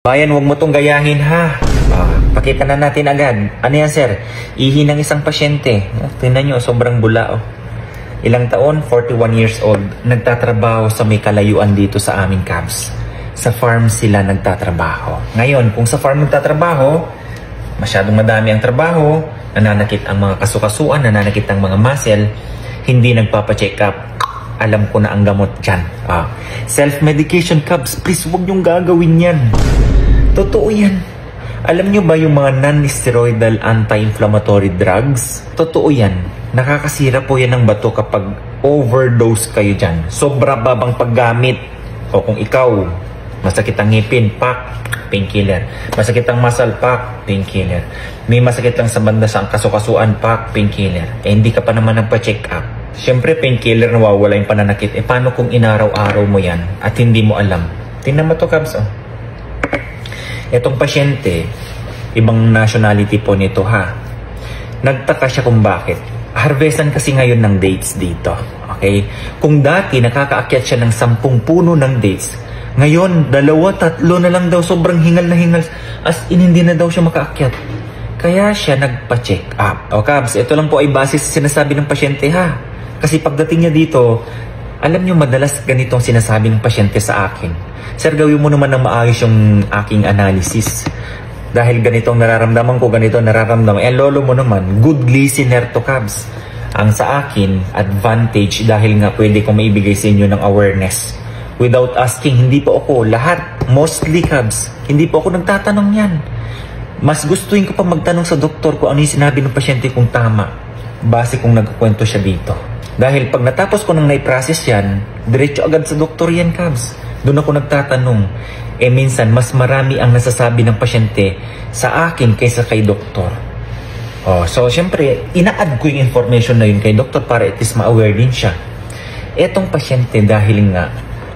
Bayan, huwag mo tong gayahin ha. Pakita na natin agad. Ano yan sir? Ihi ng isang pasyente. Tingnan nyo, sobrang bula oh. Ilang taon? 41 years old. Nagtatrabaho sa may kalayuan dito sa aming cabs. Sa farm sila nagtatrabaho. Ngayon, kung sa farm nagtatrabaho, masyadong madami ang trabaho, nananakit ang mga kasukasuan, nananakit ang mga muscle, hindi nagpapacheck up. Alam ko na ang gamot dyan. Self-medication cabs, please huwag nyong gagawin yan. Totoo yan. Alam nyo ba yung mga non-steroidal anti-inflammatory drugs? Totoo yan. Nakakasira po yan ng bato kapag overdose kayo dyan. Sobra babang paggamit. O kung ikaw, masakit ang ngipin, pak, painkiller. Masakit ang muscle, pak, painkiller. May masakit lang sa banda sa kasukasuan, pak, painkiller. Hindi ka pa naman nagpa-check up. Siyempre, painkiller nawawala yung pananakit. Paano kung inaraw-araw mo yan at hindi mo alam? Tingnan mo to, Cabs, oh. Itong pasyente, ibang nationality po nito ha. Nagtaka siya kung bakit. Harvestan kasi ngayon ng dates dito. Okay? Kung dati nakakaakyat siya ng 10 puno ng dates, ngayon 2-3 na lang daw, sobrang hingal na hingal. As in, hindi na daw siya makaakyat. Kaya siya nagpa-check up. O Cabs, ito lang po ay base sa sinasabi ng pasyente ha. Kasi pagdating niya dito, alam niyo madalas ganito ang sinasabi ng pasyente sa akin. Sir, gawin mo naman ng maayos yung aking analysis. Dahil ganito ang nararamdaman ko, ganito ang nararamdaman. Lolo mo naman, good listener to Cabs. Ang sa akin, advantage dahil nga pwede kong maibigay sa inyo ng awareness. Without asking, hindi po ako lahat, mostly Cabs, hindi po ako nagtatanong yan. Mas gustuin ko pa magtanong sa doktor kung ano yung sinabi ng pasyente kung tama. Base kung nagkukwento siya dito. Dahil pag natapos ko nang na-process yan, diretso agad sa doktor yan Cabs. Doon ako nagtatanong. Minsan, mas marami ang nasasabi ng pasyente sa akin kaysa kay doktor. So, syempre, ina-add ko yung information na yun kay doktor para at least ma-aware din siya. Etong pasyente dahil nga,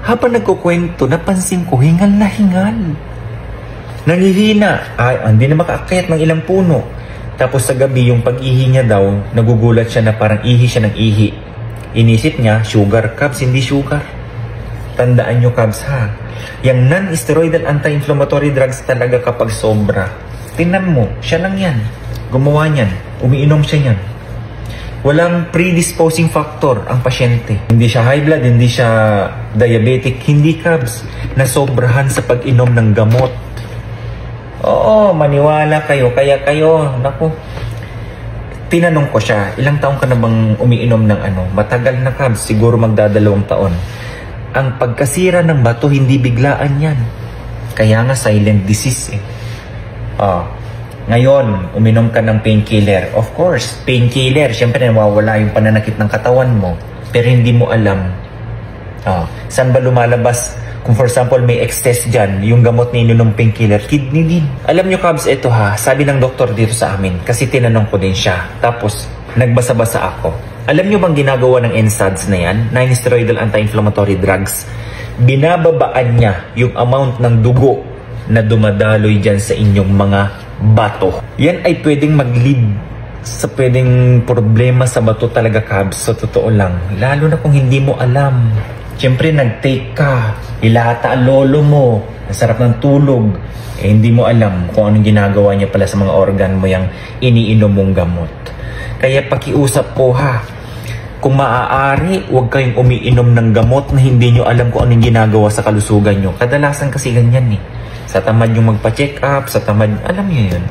habang nagkukwento, napansin ko, hingal na hingal. Nangihina. Hindi na makaakyat ng ilang puno. Tapos sa gabi, yung pag-ihi niya daw, nagugulat siya na parang ihi siya ng ihi. Inisip niya, sugar, Cabs, hindi sugar. Tandaan nyo Cabs ha, yung non-steroidal anti-inflammatory drugs talaga kapag sobra. Tingnan mo, siya lang yan. Gumawa niyan, umiinom siya niyan. Walang predisposing factor ang pasyente. Hindi siya high blood, hindi siya diabetic, hindi Cabs. Nasobrahan sa pag-inom ng gamot. Oo, maniwala kayo, kaya kayo, naku. Tinanong ko siya, ilang taon ka na bang umiinom ng ano? Matagal na Cabs, siguro magdadalawang taon. Ang pagkasira ng bato, hindi biglaan yan. Kaya nga silent disease eh. Ngayon, uminom ka ng painkiller. Of course, painkiller, syempre nawawala yung pananakit ng katawan mo. Pero hindi mo alam. Saan ba lumalabas? Kung for example, may excess dyan, yung gamot na ininom painkiller, kidney din. Alam nyo Cabs, ito ha, sabi ng doktor dito sa amin, kasi tinanong ko din siya. Tapos, nagbasa-basa ako. Alam nyo bang ginagawa ng NSAIDs na yan, non-steroidal anti-inflammatory drugs? Binababaan niya yung amount ng dugo na dumadaloy dyan sa inyong mga bato. Yan ay pwedeng mag-lead sa pwedeng problema sa bato talaga Cabs, sa totoo lang. Lalo na kung hindi mo alam. Siyempre nag-take ka, ilata ang lolo mo, nasarap ng tulog. Hindi mo alam kung anong ginagawa niya pala sa mga organ mo yung iniinom mong gamot. Kaya pakiusap po ha, kung maaari, huwag kayong umiinom ng gamot na hindi nyo alam kung anong ginagawa sa kalusugan nyo. Kadalasan kasi ganyan eh. Sa tamad yung magpa-check up, sa tamad, alam nyo yun.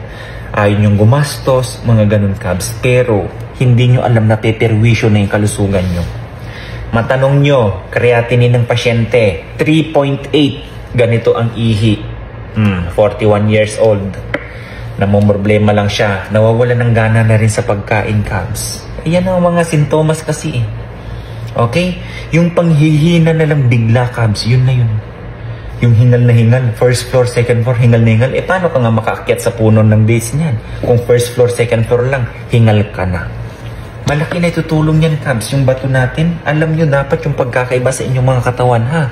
Ayaw yung gumastos, mga ganun Cabs. Pero, hindi nyo alam na peperwisyo na yung kalusugan nyo. Matanong nyo, creatinine ng pasyente, 3.8. Ganito ang ihi. 41 years old. Namomroblema lang siya. Nawawala ng gana na rin sa pagkain Cabs. Yan ang mga sintomas kasi eh. Okay? Yung panghihina na lang bigla Cabs, yun na yun. Yung hingal na hingal, first floor, second floor, hingal na hingal. Paano ka nga makaakyat sa puno ng dates niyan? Kung first floor, second floor lang, hingal ka na. Malaki na itutulong yan Cabs, yung bato natin. Alam nyo dapat yung pagkakaiba sa inyong mga katawan ha.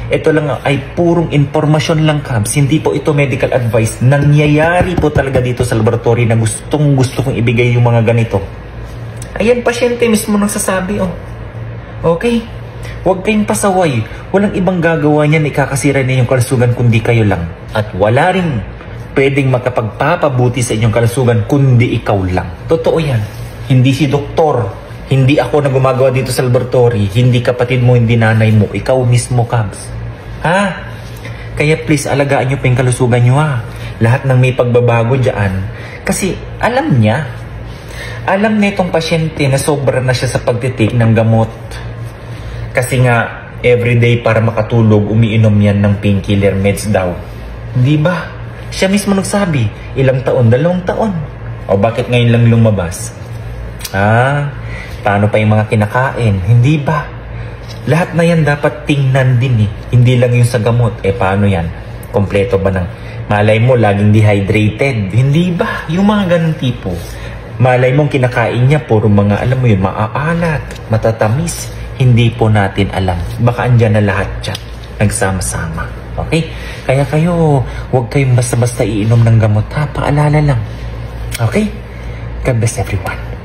Ito lang ay purong informasyon lang Cabs. Hindi po ito medical advice. Nangyayari po talaga dito sa laboratory na gusto kong ibigay yung mga ganito. Ayan, pasyente mismo nagsasabi oh. Okay? Huwag kayong pasaway. Walang ibang gagawa niyan, ikakasira niya yung kalusugan kundi kayo lang. At wala rin pwedeng makapagpapabuti sa inyong kalusugan kundi ikaw lang. Totoo yan. Hindi si doktor, hindi ako na gumagawa dito sa laboratory, hindi kapatid mo, hindi nanay mo, ikaw mismo, Kabs. Ha? Kaya please, alagaan nyo pa yung kalusugan nyo, ha. Lahat ng may pagbabago dyan. Kasi alam niya, alam na itong pasyente na sobra na siya sa pagtitik ng gamot. Kasi nga, everyday para makatulog, umiinom yan ng painkiller meds daw. Di ba? Siya mismo nagsabi, ilang taon, 2 taon. O bakit ngayon lang lumabas? Paano pa yung mga kinakain? Hindi ba? Lahat na yan dapat tingnan din eh. Hindi lang yung sa gamot. Paano yan? Kompleto ba ng... Malay mo, laging dehydrated. Hindi ba? Yung mga ganong tipo. Malay mong kinakain niya, puro mga, alam mo yun, maaalat, matatamis. Hindi po natin alam. Baka andyan na lahat dyan. Nagsama-sama. Okay? Kaya kayo, huwag kayong basta-basta iinom ng gamot, ha? Paalala lang. Okay? God bless everyone.